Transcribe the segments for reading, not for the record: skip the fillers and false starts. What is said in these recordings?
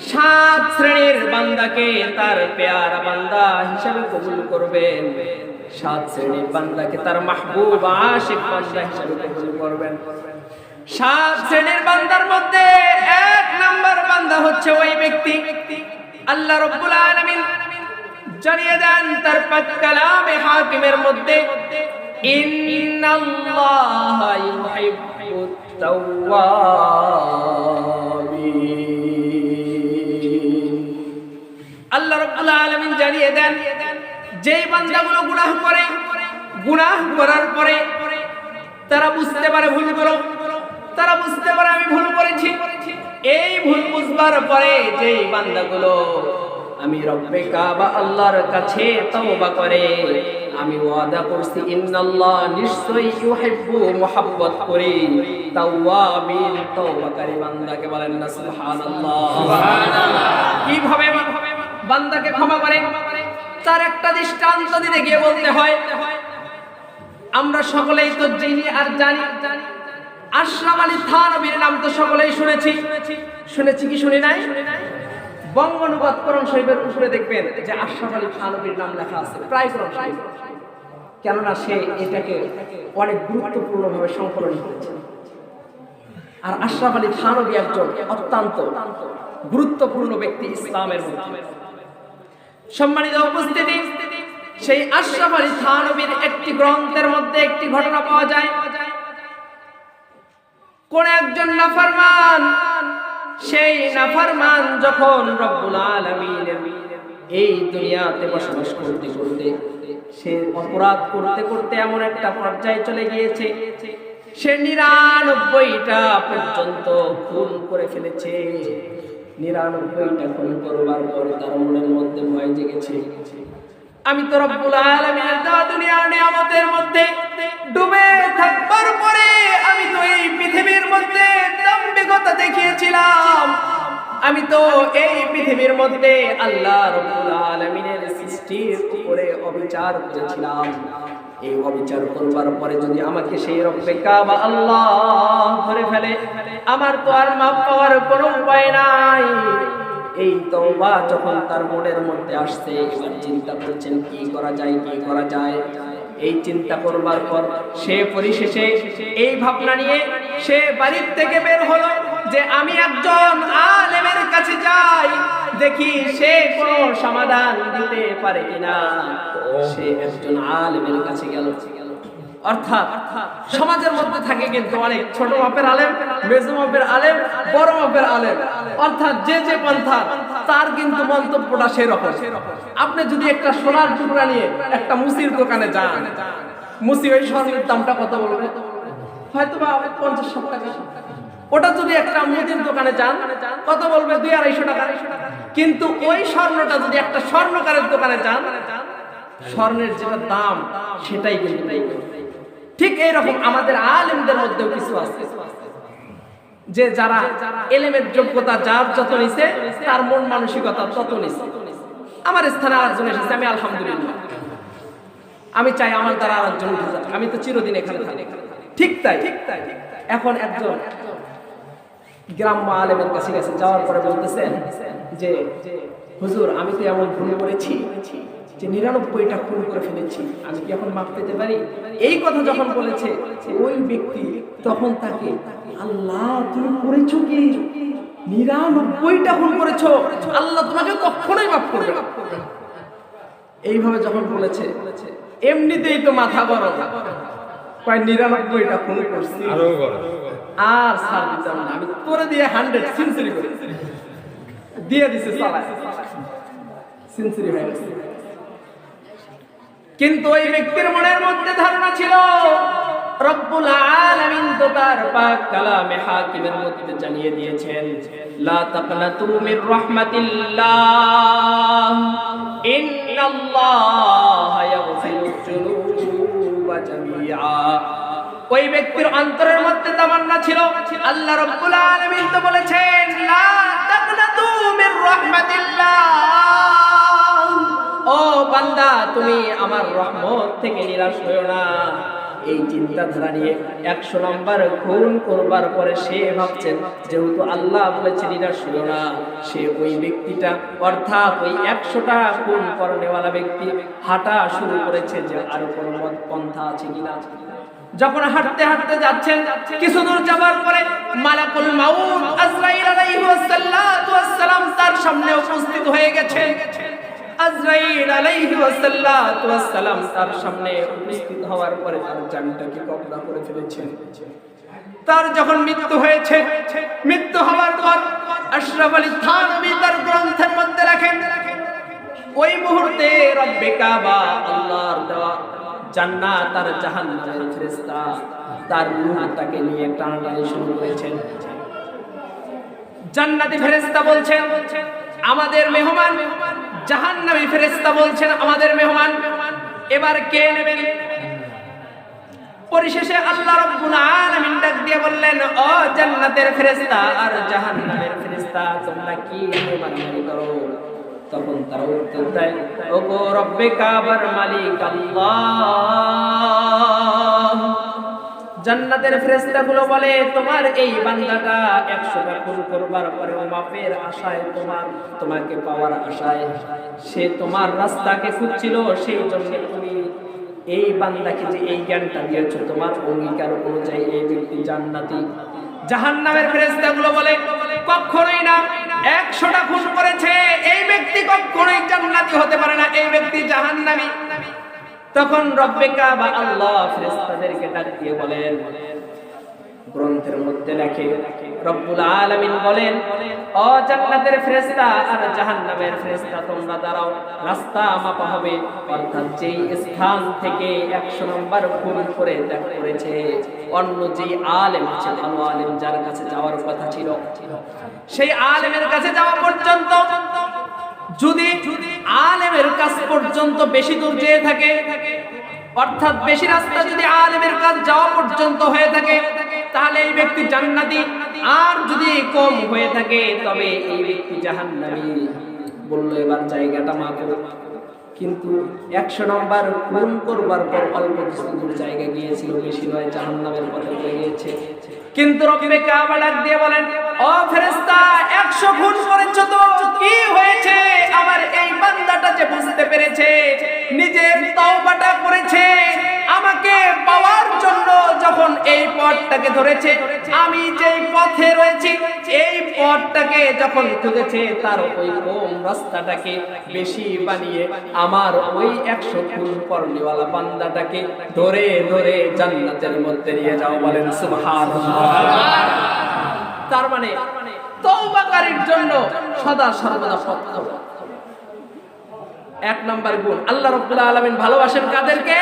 সাত শ্রেণীর বান্দাকে তার পেয়ারা বান্দা হিসেবে কবুল করবেন, সাত শ্রেণীর বান্দাকে তার মাহবুব আশিক বান্দা হিসেবে কবুল করবেন। সাত শ্রেণীর বান্দার মধ্যে এক নাম্বার বান্দা হচ্ছে ওই ব্যক্তি, আল্লাহ রাব্বুল আলামিন জানিয়ে দেন তার পাক কালামে হাকিমের মধ্যে, ইন্নাল্লাহা ইউহিব্বুত তাওয়াবিন। আল্লাহ রাব্বুল আলামিন জানিয়ে দেন যেই বান্দাগুলো গুনাহ করে, গুনাহ করার পরে তারা বুঝতে পারে ভুল করো, তারা বুঝতে পারে আমি ভুল করেছি, এই ভুল বুঝবার পরে যেই বান্দাগুলো আমি রব্বে কাবা আল্লাহর কাছে তওবা করে, আমি ওয়াদা করছি ইন্নাল্লাহ নিশ্চয়ই ইউহিব্বু মুহাব্বত করে তাওয়াবিন তওবাকারী বান্দাকে। বলেন না সুবহানাল্লাহ। সুবহানাল্লাহ। কিভাবে বান্দাকে ক্ষমা করে তার একটা দৃষ্টান্ত দিতে গিয়ে বলতে হয়, আমরা সকলেই তো চিনি আর জানি, আশরাফ আলী থানভীর নাম তো সকলেই শুনেছি, শুনেছি কি শুনি নাই? বঙ্গ অনুবাদ কোরআন শরীফের উপরে দেখবেন যে আশরাফ আলী থানভীর নাম লেখা আছে প্রায় কোরআন শরীফ, কেননা সে এটাকে অনেক গুরুত্বপূর্ণভাবে সংকলন করেছে। আর আশরাফ আলী থানভী একজন অত্যন্ত গুরুত্বপূর্ণ ব্যক্তি ইসলামের মধ্যে। সম্মানিত উপস্থিতি, সেই আশরাফ আলী থানভীর একটি গ্রন্থের মধ্যে একটি ঘটনা পাওয়া যায়। কোন একজন নাফরমান, সেই নাফরমান যখন রব্বুল আলামিনের এই দুনিয়াতে বসবাস করতে করতে সে অপরাধ করতে করতে এমন একটা পর্যায়ে চলে গিয়েছে, সে ৯৯টা পর্যন্ত খুন করে ফেলেছে। ৯৯টা খুন করবার পর তার মনের মধ্যে ভয় জেগেছে, আমি তো রব্বুল আলামিনের দেওয়া দুনিয়ার নিয়ামতের মধ্যে ডুবে থাকবার পরে আমি তো এই পৃথিবীর মধ্যে দাম্ভিকতা দেখিয়েছিলাম, আমি তো এই পৃথিবীর মধ্যে আল্লাহ রাব্বুল আলামিনের সৃষ্টির উপরে অবিচার করেছিলাম। এই অবিচার করবার পরে যদি আমাকে সেই রব্বে কাবা আল্লাহ ধরে ফেলে, আমার তো আর মাফ পাওয়ার কোনো উপায় নাই। এই তওবা যখন তার মনের মধ্যে আসছে, এবার চিন্তা করছেন কি করা যায়, কি করা যায়। এই চিন্তা করবার পর সে পরিশেষে এই ভাবনা নিয়ে সে বাড়ির থেকে বের হলো যে আমি একজন আলেমের কাছে যাই, দেখি সে কোনো সমাধান দিতে পারে কিনা। সে একজন আলেমের কাছে গেল। অর্থাৎ সমাজের মধ্যে থাকে কিন্তু অনেক ছোট মাপের আলেম, মেজো মাপের আলেম, বড় মাপের আলেম, অর্থাৎ যে যে পন্থা তার কিন্তু মন্তব্যটা সেরকম। আপনি যদি একটা সোনার টুকরা নিয়ে একটা মুসির দোকানে যান, মুসি ওই স্বর্ণের দামটা কত বলবে? হয়তো বা ৫০ টাকা। ওটা যদি একটা মুদির দোকানে যান কত বলবে? ২০০-২৫০ টাকা। কিন্তু ওই স্বর্ণটা যদি একটা স্বর্ণকারের দোকানে যান, স্বর্ণের যেটা দাম সেটাই কিন্তু। ঠিক এইরকম আমাদের আলেমদের মধ্যেও কিছু আছে যে যারা এলেমের যোগ্যতা যার যত নিছে তার মন মানসিকতা তত নিছে। আমার স্থানে আরেকজন এসেছে, আমি আলহামদুলিল্লাহ, আমি চাই আমার দ্বারা আরেকজন উঠে যাক, আমি তো চিরদিন এখানে থাকি। ঠিক তাই। এখন একজন গ্রাম্য আলেমের কাছে গেছে, যাওয়ার পরে বলতেছেন যে হুজুর আমি তো এমন ভুল করেছি যে ৯৯টা খুন করে ফেলেছি, আমি কি এখন মাফ পেতে পারি? এই কথা যখন বলেছে ওই ব্যক্তি, তখন তাকে আল্লাহ তুমি করেছো কি? ৯৯টা খুন করেছো, আল্লাহ তোমাকে কখনোই মাফ করবে না। এইভাবে যখন বলেছে এমনিতেই তো মাথা গরম, কয় ৯৯টা খুন করছি আর ছাড় দিতাম না, আমি তোরে দিয়ে 100 সেঞ্চুরি করে দিয়ে দিছে, চালায় সেঞ্চুরি হয়ে গেছে। কিন্তু ওই ব্যক্তির মনের মধ্যে ধারণা ছিল রব্বুল আলামিন তো তার পাক কালামে হাকিমের মধ্যে জানিয়ে দিয়েছেন, লা তাকনাতু মির রাহমাতিল্লাহ ইন্নাল্লাহা ইয়াগফিরুয যুনুবা জামিআ। ওই ব্যক্তির অন্তরের মধ্যে তামান্না ছিল, আল্লাহ রাব্বুল আলামিন তো বলেছেন লা তাকনাতু মির রাহমাতিল্লাহ, ও বান্দা তুমি আমার রহমত থেকে নিরাশ হয়ো না। এই চিন্তাধারা নিয়ে 100 নম্বর খুন করবার পরে সে ভাবছেন যেহেতু আল্লাহ বলেছেন এটা শুনো না, সে ওই ব্যক্তিটা অর্থাৎ ওই 100টা খুন করনেওয়ালা ব্যক্তি হাঁটা শুরু করেছে যে আর কোনো পন্থা আছে কিনা। যখন হাঁটতে হাঁটতে যাচ্ছেন, কিছু দূর যাবার পরে মালাকুল মাউত আজরাইল আলাইহিস সালাম তার সামনে উপস্থিত হয়ে গেছে। আজরাইল আলাইহিস সালাম তার সামনে উপস্থিত হওয়ার পরে তার জানটাকে কবজা করে ফেলেছেন। তার যখন মৃত্যু হয়েছে, মৃত্যু হওয়ার পর আশরাফ আলী থানভী তার গ্রন্থের মধ্যে লেখেন ওই মুহূর্তে রব্বে কাবা আল্লাহর দেওয়া জান্নাত আর জাহান্নামের ফেরেশতা তার রূহটাকে নিয়ে টানাটানি শুরু করেছেন। জান্নাতি ফেরেশতা বলছেন আমাদের মেহমান, জাহান্নামী ফেরেশতা বলছেন আমাদের মেহমান, এবার কে নেবেন? পরিশেষে আল্লাহ রাব্বুল আলামিন ডাক দিয়ে বললেন, ও জান্নাতের ফেরেশতা আর জাহান্নামের ফেরেশতা তোমরা কি মেহমানদারি করো? তখন তারা উত্তর দেয়, ওগো রব্বে কাবার মালিক আল্লাহ। জান্নাতের ফেরেশতাগুলো বলে তোমার এই বান্দাটা 100টা খুন করবার পরে মাপের আশায় তোমাকে পাওয়ার আশায় সে তোমার রাস্তাকে খুঁজছিল, সেই জন্য তুমি এই বান্দাকে যে এই জ্ঞানটা দিয়েছো তোমার অঙ্গীকার অনুযায়ী এই ব্যক্তি জান্নাতি। জাহান্নামের ফেরেশতাগুলো বলে কখনোই না, 100টা খুন করেছে এই ব্যক্তি কখনোই জান্নাতি হতে পারে না, এই ব্যক্তি জাহান্নামী। তখন রব্বে কাবা আল্লাহ ফেরেশতাদেরকে ডাক দিয়ে বলেন, গ্রন্থের মধ্যে লেখে রব্বুল আলামিন বলেন, ও জান্নাতের ফেরেশতা আর জাহান্নামের ফেরেশতা তোমরা দাঁড়াও, রাস্তা মাপা হবে। অর্থাৎ যেই স্থান থেকে 100 নম্বর খুন করে ত্যাগ করেছে অন্য যেই আলেম আছে, ভালো আলেম যার কাছে যাওয়ার কথা ছিল, সেই আলেমের কাছে যাওয়া পর্যন্ত যদি আলেমের কাছ পর্যন্ত বেশি দূর যেয়ে থাকে, অর্থাৎ বেশি রাস্তা যদি আলেমের কাছ যাওয়া পর্যন্ত হয়ে থাকে তাহলে এই ব্যক্তি জান্নাতি, আর যদি কম হয়ে থাকে তবে এই ব্যক্তি জাহান্নামী। বললো এবার জায়গাটা মাপো, কিন্তু 100 নম্বর খুন করবার পর অল্প কিছু দূর জায়গা গিয়েছিল, বেশি নয়, জাহান্নামের পথে পড়ে গিয়েছে। কিন্তু রব্বে কাবা ডাক দিয়ে বলেন, ও ফেরেশতা 100 খুন করেছো তো কি হয়েছে? আমার এই বান্দাটা যে বুঝতে পেরেছে, নিজের তওবাটা করেছে, আমাকে পাওয়ার জন্য যখন এই পথটাকে ধরেছে, আমি যেই পথে রয়েছি এই পথটাকে যখন খুঁজেছে, তার ওই কম রাস্তাটাকে বেশি বানিয়ে আমার ওই 100 খুন করনেওয়ালা বান্দাটাকে ধরে ধরে জান্নাতের মধ্যে নিয়ে যাও। বলেন সুবহানাল্লাহ। তার মানে তওবাকারীর জন্য সদা সর্বদা সত্য। 1 নম্বর গুণ, আল্লাহ রাব্বুল আলামিন ভালোবাসেন কাদেরকে?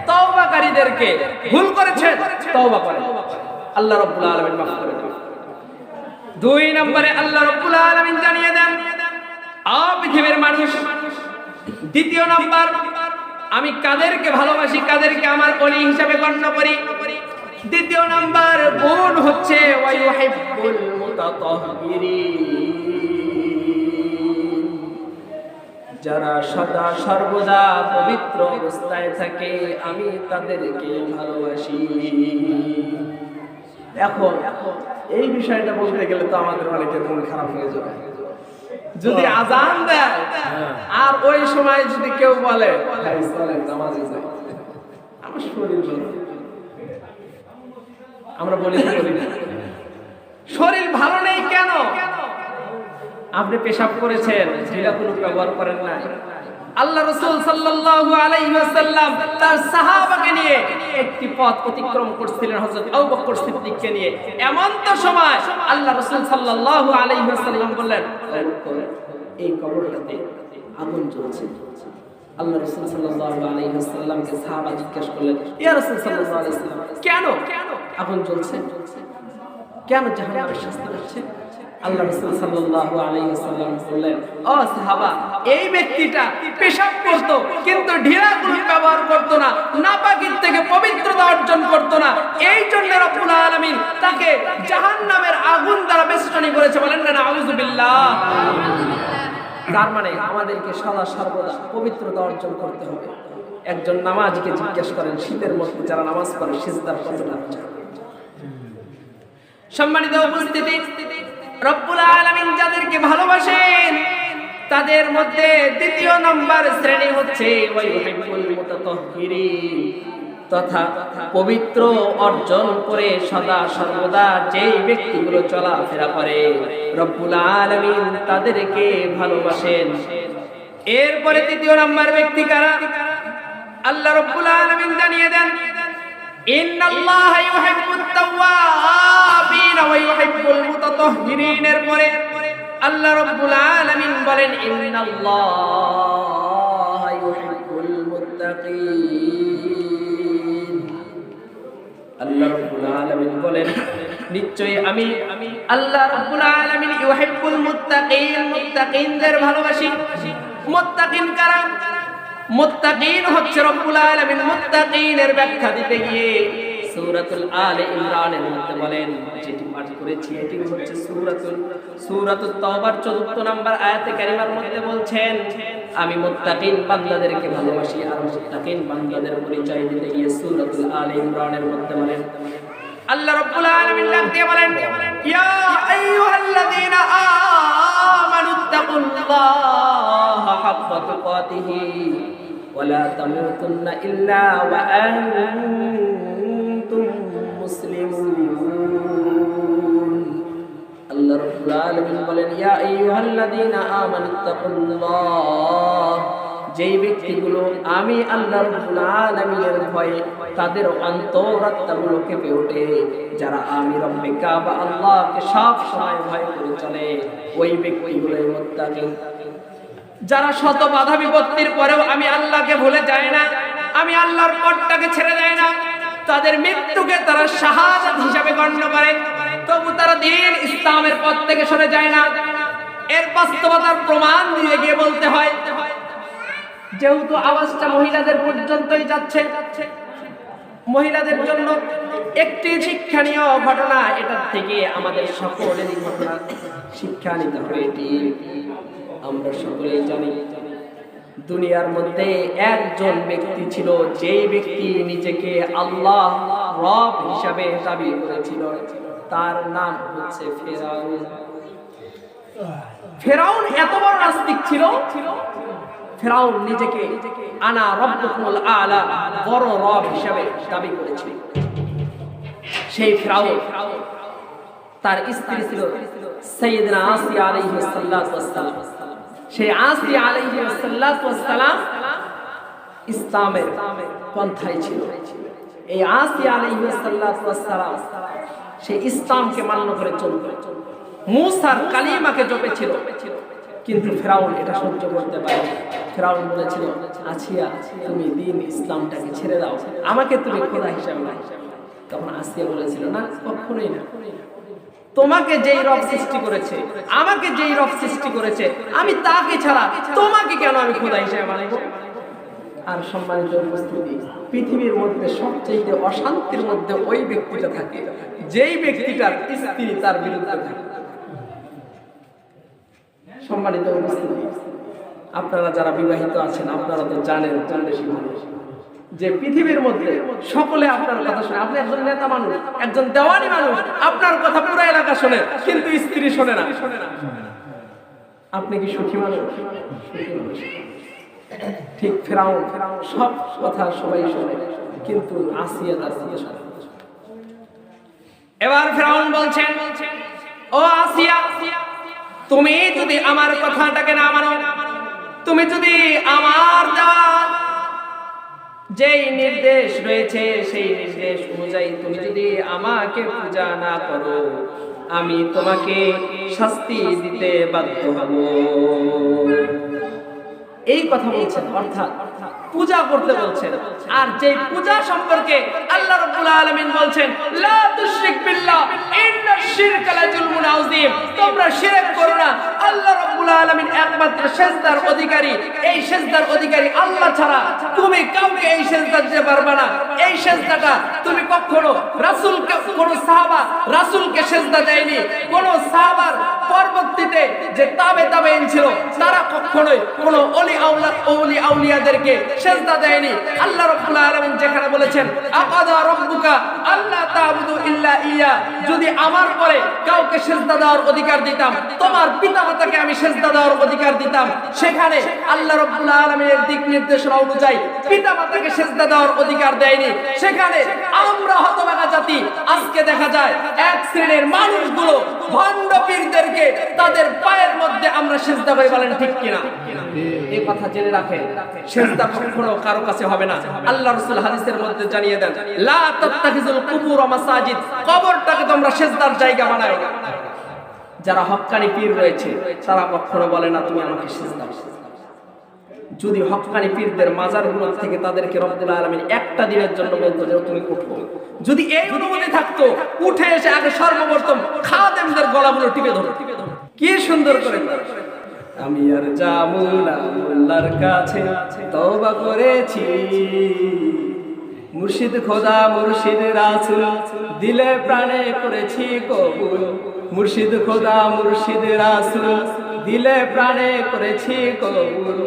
তওবাকারীদেরকে। ভুল করেছেন তওবা করেন, আল্লাহ রাব্বুল আলামিন মাফ করে দেন। 2 নম্বরে আল্লাহ রাব্বুল আলামিন জানিয়ে দেন, পৃথিবীর মানুষ। 2 নম্বর, আমি কাদেরকে ভালোবাসি, কাদেরকে আমার ওলি হিসাবে গণ্য করি। 2 নম্বর গুণ হচ্ছে ওয়া ইউহিব্বুল মুতাতাহহিরিন, যারা সদা সর্বদা পবিত্র অবস্থায় থাকে আমি তাদেরকে ভালোবাসি। এখন এই বিষয়টা বলতে গেলে তো আমাদের অনেকের মন খারাপ হয়ে যাবে। যদি আজান দেয় আর ওই সময় যদি কেউ বলে ভাই চলেন নামাজে যাই, আমার শরীর ভালো, আমরা বলি শরীর ভালো নেই কেন? আপনি পেশাব করেছেন, ঢিলা কোনো ব্যবহার করেন না। আল্লাহ রাসূল সাল্লাল্লাহু আলাইহি ওয়াসাল্লাম তার সাহাবাকে নিয়ে একটি পথ অতিক্রম করছিলেন হযরত আবু বকর সিদ্দিককে নিয়ে। এমন তো সময় আল্লাহ রাসূল সাল্লাল্লাহু আলাইহি ওয়াসাল্লাম বললেন, এই কবরটাতে আগুন জ্বলছে। আল্লাহ রাসূল সাল্লাল্লাহু আলাইহি ওয়াসাল্লামকে সাহাবা জিজ্ঞাসা করলেন, ইয়া রাসূল সাল্লাল্লাহু আলাইহি ওয়াসাল্লাম কেন আগুন জ্বলছে, কেন জাহান্নামের শাস্তি হচ্ছে? আল্লাহ রাসূল সাল্লাল্লাহু আলাইহি ওয়াসাল্লাম বললেন, ও সাহাবা, এই ব্যক্তিটা পেশাব করত কিন্তু ঢিলাগুলো ব্যবহার করত না, নাপাকির থেকে পবিত্রতা অর্জন করত না, এই জন্য রব্বুল আলামিন তাকে জাহান্নামের আগুন দ্বারা বেষ্টনী করেছে। বলেন না নাউযুবিল্লাহ। তার মানে আমাদেরকে সদা সর্বদা পবিত্রতা অর্জন করতে হবে। একজন নামাজীকে জিজ্ঞেস করেন শীতের মধ্যে যারা নামাজ পড়ে সিজদার কতটা উঁচা। সম্মানিত উপস্থিতি, রব্বুল আলামিন যাদেরকে ভালোবাসেন তাদের মধ্যে দ্বিতীয় নম্বর শ্রেণী হচ্ছে ওয়াইহিবুল মুতাতাহহিরিন, তথা পবিত্র অর্জন করে সদা সর্বদা যেই ব্যক্তিগুলো চলাফেরা করে রব্বুল আলামিন তাদেরকে ভালোবাসেন। এরপরে তৃতীয় নম্বর ব্যক্তি কারা? আল্লাহ রব্বুল আলামিন জানিয়ে দেন ইন্নাল্লাহা ইউহিব্বুত তাওয়াবিন ওয়া ইউহিব্বুল মুতাতাহহিরিন। এর পরে আল্লাহ রব্বুল আলামিন বলেন ইন্নাল্লাহা ইউহিব্বুল মুত্তাকিন। আল্লাহ রাব্বুল আলামিন বলেন নিশ্চয়ই আমি আল্লাহ রাব্বুল আলামিন ইউহিব্বুল মুত্তাকিন, মুত্তাকিনদের ভালোবাসি। মুত্তাকিন কারা? মুত্তাকিন হচ্ছে রব্বুল আলামিন মুত্তাকিনের ব্যাখ্যা দিতে গিয়ে সূরাতুল আলে ইমরানের মধ্যে বলেন, যেটি পাঠ করেছি এটি হচ্ছে সূরাতুত তাওবার 14 নম্বর আয়াতে কারিমার মধ্যে বলছেন আমি মুত্তাকিন বান্দাদেরকে ভালোবাসি। আর মুত্তাকিন বান্দাদের পরিচয় দিতে গিয়ে সূরাতুল আলে ইমরানের মধ্যে বলেন আল্লাহ রাব্বুল আলামিন ডাক দিয়ে বলেন ইয়া আইয়ুহাল্লাযীনা আমানুত্তাকুল্লাহা হাক্কা তুকাতিহি ওয়া লা তামুতুন্না ইল্লা ওয়া আনতুম মুসলিমুন। আল্লাহ রাব্বুল আলামিন বলেন ইয়া আইয়ুহাল্লাযীনা আমানুত্তাকুল্লাহ, যেই ব্যক্তিগুলো আমি আল্লাহ রাব্বুল আলামিনের ভয়ে তাদের অন্তরাত্মাগুলো কেঁপে ওঠে, যারা আমি রব্বে কাবা আল্লাহকে সব সময় ভয় করে চলে, ওই ব্যক্তিগুলোই মুত্তাকিন। যারা শত বাধা বিপত্তির পরেও আমি আল্লাহকে ভুলে যায় না, আমি আল্লাহর পথটাকে ছেড়ে দেয় না, তাদের মৃত্যুকে তারা শাহাদাত হিসাবে গণ্য করে, তবু তারা দ্বীন ইসলামের পথ থেকে সরে যায় না। এর বাস্তবতার প্রমাণ দিয়ে গিয়ে বলতে হয়, যেহেতু আওয়াজটা মহিলাদের পর্যন্তই যাচ্ছে, মহিলাদের জন্য একটি শিক্ষণীয় ঘটনা, এটার থেকে আমাদের সকলেরই ঘটনা শিক্ষা নিতে হবে। এটি আমরা সকলেই জানি, দুনিয়ার মধ্যে একজন ব্যক্তি ছিল, যেই ব্যক্তি নিজেকে আল্লাহ রব হিসাবে দাবি করেছিল, তার নাম হচ্ছে ফেরাউন। ফেরাউন এত বড় নাস্তিক ছিল, ফেরাউন নিজেকে আনা রব্বুকুমুল আলা বড় রব হিসাবে দাবি করেছিল। সেই ফেরাউন তার স্ত্রী ছিল সাইয়েদনা আসিয়া আলাইহিস সালাতু ওয়াস সালাম। সেই আসিয়া আলাইহিস সালাতু ওয়াস সালাম ইসলামের পন্থায় ছিল। এই আসিয়া আলাইহিস সালাতু ওয়াস সালাম সেই ইসলামকে মান্য করে চলত, মুসার কালিমাকে জপেছিল। কিন্তু ফেরাউন এটা সহ্য করতে পারে। ফেরাউন বলেছিল আসিয়া তুমি দ্বীন ইসলামটাকে ছেড়ে দাও, আমাকে তুমি খোদা হিসাবে নাও। তখন আসিয়া বলেছিল না, কখনোই না, তোমাকে যেই রব সৃষ্টি করেছে, আমাকে যেই রব সৃষ্টি করেছে, আমি তাকে ছাড়া তোমাকে কেন আমি খোদা হিসেবে মানব? আর সম্মানিত উপস্থিতি, পৃথিবীর মধ্যে সবচেয়ে অশান্তির মধ্যে ওই ব্যক্তিটা থাকে যেই ব্যক্তিটার স্ত্রী তার বিরুদ্ধে থাকে। সম্মানিত উপস্থিতি, আপনারা যারা বিবাহিত আছেন আপনারা তো জানেন যে পৃথিবীর মধ্যে সকলে আপনার কথা শোনে। আপনি একজন নেতা মানুষ, একজন দেওয়ানি মানুষ, আপনার কথা পুরো এলাকা শোনে, কিন্তু স্ত্রী শোনে না। আপনি কি সুখী মানুষ? ঠিক ফেরাউন সব কথা সবাই শোনে, কিন্তু আসিয়া তার কথা শোনে। এবার ফেরাউন বলছেন ও আসিয়া, তুমি যদি আমার কথাটাকে না মানো, তুমি যদি আমার দেওয়া যেই নির্দেশ রয়েছে সেই নির্দেশ অনুযায়ী তুমি যদি আমাকে পূজা না করো, আমি তোমাকে শাস্তি দিতে বাধ্য হব। এই কথা বলছেন, অর্থাৎ পূজা করতে বলছেন। আর যে পূজা সম্পর্কে আল্লাহ রাব্বুল আলামিন বলছেন লা তুশরিক বিল্লাহ ইন্নাশ শিরকা লাযুলমুন আযীম, তোমরা শিরক করো না। আল্লাহ রাব্বুল আলামিন এক একমাত্র সিজদার অধিকারী। এই সিজদার অধিকারী আল্লাহ ছাড়া তুমি কাউকে এই সিজদা দিতে পারবে না। এই সিজদাটা তুমি কখনো রাসূলকে, কোন সাহাবা রাসূলকে সিজদা দেয়নি। কোন সাহাবার পরবর্তীতে যে তাবেঈন ছিল তারা কখনোই কোন ওলি আউলিয়াদেরকে সিজদা দেয়নি। আল্লাহ রাব্বুল আলামিন যেখানে বলেছেন আকাদা রাব্বুকা আল্লা তা'বুদু ইল্লা ইয়া, যদি আমার পরে কাউকে সিজদা দেওয়ার অধিকার দিতাম, তোমার পিতামাতাকে আমি সিজদা দেওয়ার অধিকার দিতাম, সেখানে আল্লাহ রাব্বুল আলামিনের দিক নির্দেশনা অনুযায়ী পিতামাতাকে সিজদা দেওয়ার অধিকার দেয়নি। সেখানে আমরা হতভাগা জাতি, আজকে দেখা যায় এক শ্রেণীর মানুষগুলো ভণ্ড পীরদেরকে তাদের পায়ের মধ্যে আমরা সিজদা করি, বলেন ঠিক কিনা? এই কথা জেনে রাখেন, সিজদা কখনো কারো কাছে হবে না। আল্লাহ রাসূল হাদিসের মধ্যে জানিয়ে দেন লা তাত্তাখিজুল কুবুর মাসাজিদ, কবরটাকে তোমরা সিজদার জায়গা বানাও না। যারা হক্কানি পীর রয়েছে তারা কখনো বলে না তুমি আমাকে সিজদা দাও। যদি হক্কানি পীরদের মাজারগুলো থেকে তাদেরকে রব্বুল আলামিন একটা দিনের জন্য বলতো যে তুমি উঠো, যদি এই অনুমতি থাকতো উঠে এসে আগে সর্বপ্রথম খাদেমদের গলাগুলো টিপে ধরো। কি সুন্দর করে আমি আর যাবো না আল্লাহর কাছে, তওবা করেছি মুর্শিদ খোদা মুর্শিদ রাসূল দিলে প্রাণে করেছি কবুল। মুর্শিদ খোদা মুর্শিদ রাসূল দিলে প্রাণে করেছি কবুল।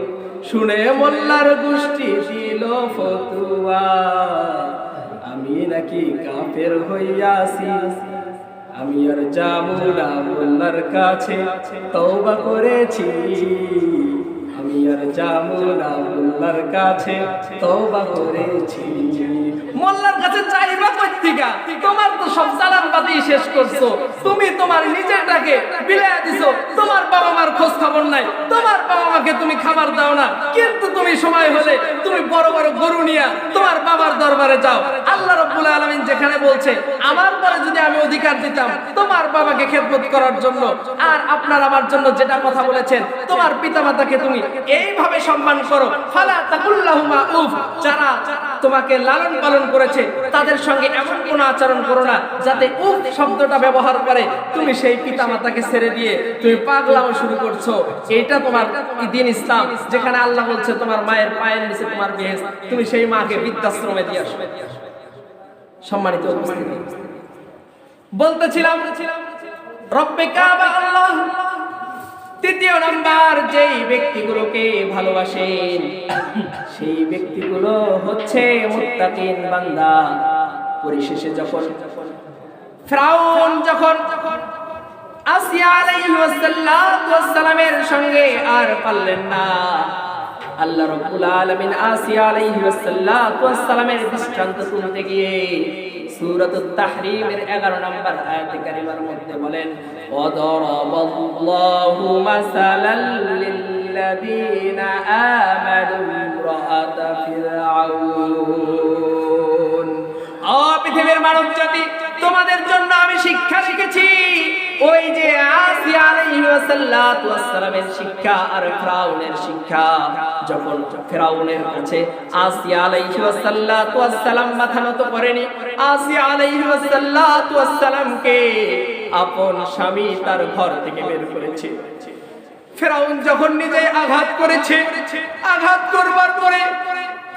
শুনে মোল্লার গোষ্ঠী দিল ফতুয়া, আমি নাকি কাফের হইয়াছি। আমি আর যাবো না মোল্লার কাছে, তওবা করেছি। আমি আর যাবো না মোল্লার কাছে, তওবা করেছি। মোল্লার কাছে চাইবা কইতিকা? তোমার তো সব চালানবাজি শেষ করছো, তুমি তোমার নিজেরটাকে বিলায়া দিছো। তোমার বাবা মার খোঁজ খবর নাই, তোমার বাবা মাকে তুমি খাবার দাও না, কিন্তু তুমি সময় হলে তুমি বড় বড় গরু নিয়া তোমার বাবার দরবারে যাও। আল্লাহ রাব্বুল আলামিন যেখানে বলছে আমার পরে যদি আমি অধিকার দিতাম তোমার বাবাকে খেদমত করার জন্য, আর আপনার আমার জন্য যেটা কথা বলেছেন তোমার পিতামাতাকে তুমি এইভাবে সম্মান করো, ফালা তাকুল্লাহুমা উফ, যারা তোমাকে লালন পালন করেছে তাদের সঙ্গে এমন কোনো আচরণ করো না যাতে উফ শব্দটা ব্যবহার করে তুমি সেই পিতামাতাকে ছেড়ে দিয়ে তুমি পাগলামো শুরু করছো। এটা তোমার দ্বীন ইসলাম, যেখানে আল্লাহ বলছে তোমার মায়ের পায়ের নিচে তোমার বেহেশত, তুমি সেই মাকে বৃদ্ধাশ্রমে দিয়ে আসো। সম্মানিত উপস্থিতি, বলতেছিলাম রব্বে কাবা আল্লাহ। তৃতীয় নাম্বার, যেই ব্যক্তিগুলোকে ভালোবাসেন সেই ব্যক্তিগুলো হচ্ছে মুত্তাকিন বান্দা। পরিশেষে যখন ফিরআউন যখন আসিয়া আলাইহিস সালামের সঙ্গে আর পারলেন না, আল্লাহ রাব্বুল আলামিন আসিয়া আলাইহিস সালামের দৃষ্টান্ত তুলতে গিয়ে সূরাতুত তাহরীমের 11 নম্বর আয়াতে কারিমার মধ্যে বলেন ওয়াদারাবাল্লাহু মাসালাল লিল্লাযীনা আমানু ইমরাআতা ফিরআউন। ও পৃথিবীর মানব জাতি, তোমাদের জন্য আমি শিক্ষা রেখেছি। ওই যে আসিয়া আলাইহিস সালামের শিক্ষা আর ফিরআউনের শিক্ষা। যখন ফিরআউনের কাছে আসিয়া আলাইহিস সালাম মাথা নত করেনি, আসিয়া আলাইহিস সালামকে আপন স্বামী তার ঘর থেকে বের করেছে। ফিরআউন যখন নিজে আঘাত করেছে, আঘাত করবার পরে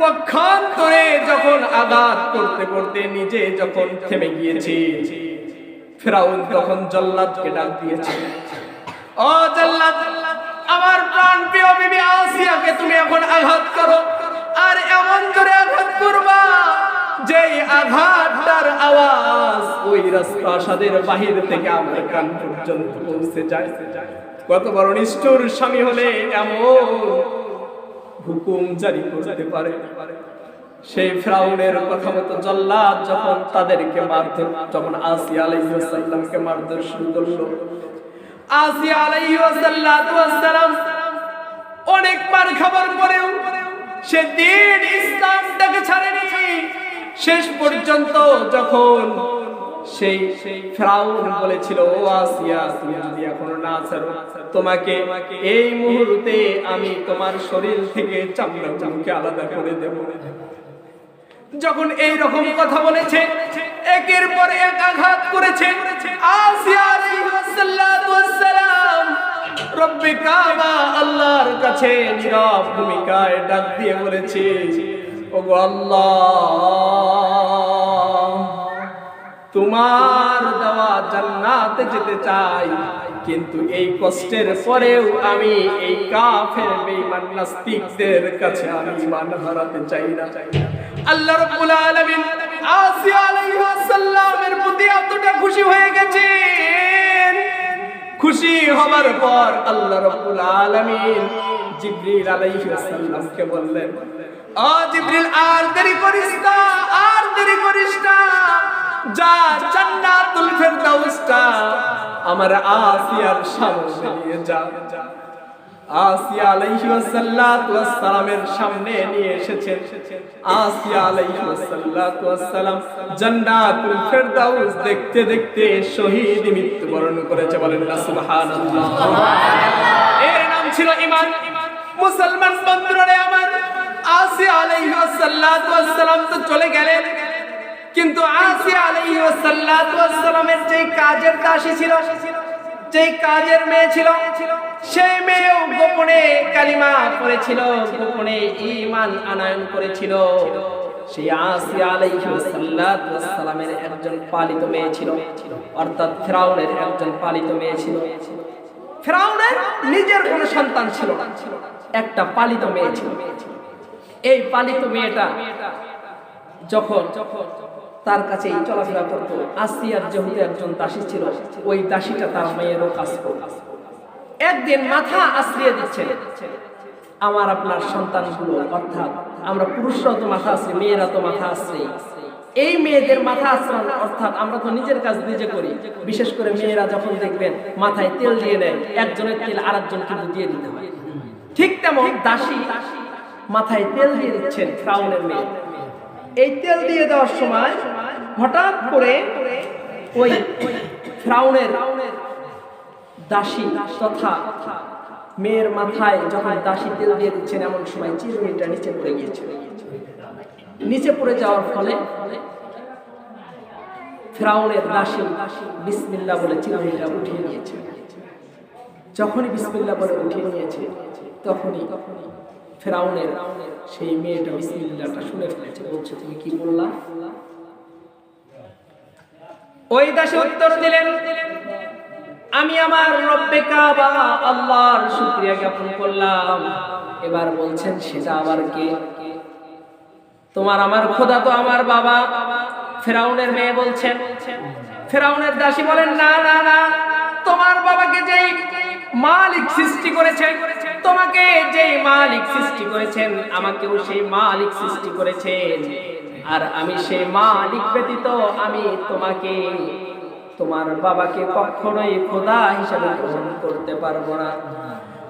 পক্ষান্তরে যখন আঘাত করতে করতে নিজে যখন থেমে গিয়েছে, ফিরআউন তখন জল্লাদকে ডাক দিয়েছে, ও জল্লাদ, আমার প্রাণপ্রিয় বিবি আসিয়াকে তুমি এখন আঘাত করো, আর এমন জোরে আঘাত করবা যেই আঘাতটার আওয়াজ ওই রাজপ্রাসাদের বাহির থেকে আমার কান পর্যন্ত পৌঁছে যায়। কত বড় নিষ্ঠুর স্বামী হলে এমন হুকুম জারি করতে পারে? সেই ফিরআউনের কথা মতো জল্লাদ যখন তাদেরকে মারধর, যখন আসিয়া আলাইহিস সালামকে মারধর শুরু করলো, আসিয়া আলাইহিস সালাম অনেক মার খাবার পরেও সে দ্বীন ইসলামটাকে ছাড়েনি। শেষ পর্যন্ত যখন সেই ফিরআউন বলেছিল, ও আসিয়া, তুমি যদি এখনো না ছাড়ো, তোমাকে এই মুহূর্তে আমি তোমার শরীর থেকে চামড়াগুলোকে আলাদা করে দেব। যখন এই রকম কথা বলেছে, একের পর এক আঘাত করেছে, আসিয়া আলাইহিস সালাম রব্বে কাবা আল্লাহর কাছে নীরব ভূমিকায় ডাক দিয়ে বলেছে, ওগো আল্লাহ, তোমার দেওয়া জান্নাতে যেতে চাই, কিন্তু এই কষ্টের পরেও আমি এই কাফের বেঈমান নাস্তিকদের কাছে আমি ঈমান হারাতে চাই না। আল্লাহ রাব্বুল আলামিন আসিয়া আলাইহিস সালামের প্রতি এতটা খুশি হয়ে গেছেন। খুশি হবার পর আল্লাহ রাব্বুল আলামিন জিবরিল আলাইহিস সালামকে বললেন, ও জিবরিল, আর দেরি করিস না, আর দেরি করিস না, যা জান্নাতুল ফেরদাউসটা আমার আসিয়ার সামনে নিয়ে যা। আসিয়া আলাইহিস সালামের সামনে নিয়ে এসেছেন। আসিয়া আলাইহিস সালাম জান্নাতুল ফেরদাউস দেখতে দেখতে শহীদ মৃত্যুবরণ করেছে। বলেন না সুবহানাল্লাহ। এর নাম ছিল ঈমান। মুসলমান বন্ধুরা আমার, আসিয়া আলাইহিস সালাম তো চলে গেলেন, কিন্তু আসিয়া আলাইহিস সালামের যে কাজের দাসী ছিল, যে কাজের মেয়ে ছিল, সেই মেয়েও গোপনে কালিমা পড়েছিল, গোপনে ঈমান আনয়ন করেছিল। সেই আসিয়া আলাইহিস সালামের একজন পালিত মেয়ে ছিল, অর্থাৎ ফিরাউনের একজন পালিত মেয়ে ছিল। ফিরাউনের নিজের কোনো সন্তান ছিল না, একটা পালিত মেয়ে ছিল। এই পালিত মেয়েটা যখন তার কাছে চলাফেরা করত, আসিয়ার যেহেতু একজন দাসী ছিল, ওই দাসীটা তার মেয়েরও কাজ করত। একদিন মাথা আশ্রিয়ে দিচ্ছেন আমার আপনার সন্তানগুলো, অর্থাৎ আমরা পুরুষরাও তো মাথা আশ্রয়, মেয়েরা তো মাথা আশ্রয়। এই মেয়েদের মাথা আশ্রয়, অর্থাৎ আমরা তো নিজের কাজ নিজে করি। বিশেষ করে মেয়েরা যখন দেখবেন মাথায় তেল দিয়ে নেয়, একজনের তেল আরেকজন কিন্তু দিয়ে দিতে হয়। ঠিক তেমন দাসী মাথায় তেল দিয়ে দিচ্ছেন ফিরাউনের মেয়ে। এই তেল দিয়ে দেওয়ার সময় হঠাৎ করে ওই ফিরাউনের দাসী তথা মেয়ের মাথায় যখন দাসী তেল দিয়ে দিচ্ছেন, এমন সময় চিরুনিটা নিচে পড়ে গিয়েছে। নিচে পড়ে যাওয়ার ফলে ফিরাউনের দাসী বিসমিল্লাহ বলে চিরুনিটা উঠিয়ে নিয়েছে। যখনই বিসমিল্লাহ বলে উঠিয়ে নিয়েছে, তখনই ফিরাউনের সেই মেয়েটা বিসমিল্লাহটা শুনে ফেলেছে। বলছে, তুমি কি বললা? ওই দাসী উত্তর দিলেন, আমি আমার রব্বে কাবা আল্লাহর শুকরিয়া জ্ঞাপন করলাম। এবার বলছেন, সেটা আবার কে? তোমার আমার খোদা তো আমার বাবা। ফিরাউনের মেয়ে বলছেন। ফিরাউনের দাসী বলেন, না না না, তোমার বাবাকে যেই মালিক সৃষ্টি করেছেন, তোমাকে যেই মালিক সৃষ্টি করেছেন, আমাকেও সেই মালিক সৃষ্টি করেছেন। আর আমি সেই মালিক ব্যতীত আমি তোমাকে, তোমার বাবাকে কখনোই খোদা হিসেবে গ্রহণ করতে পারবো না।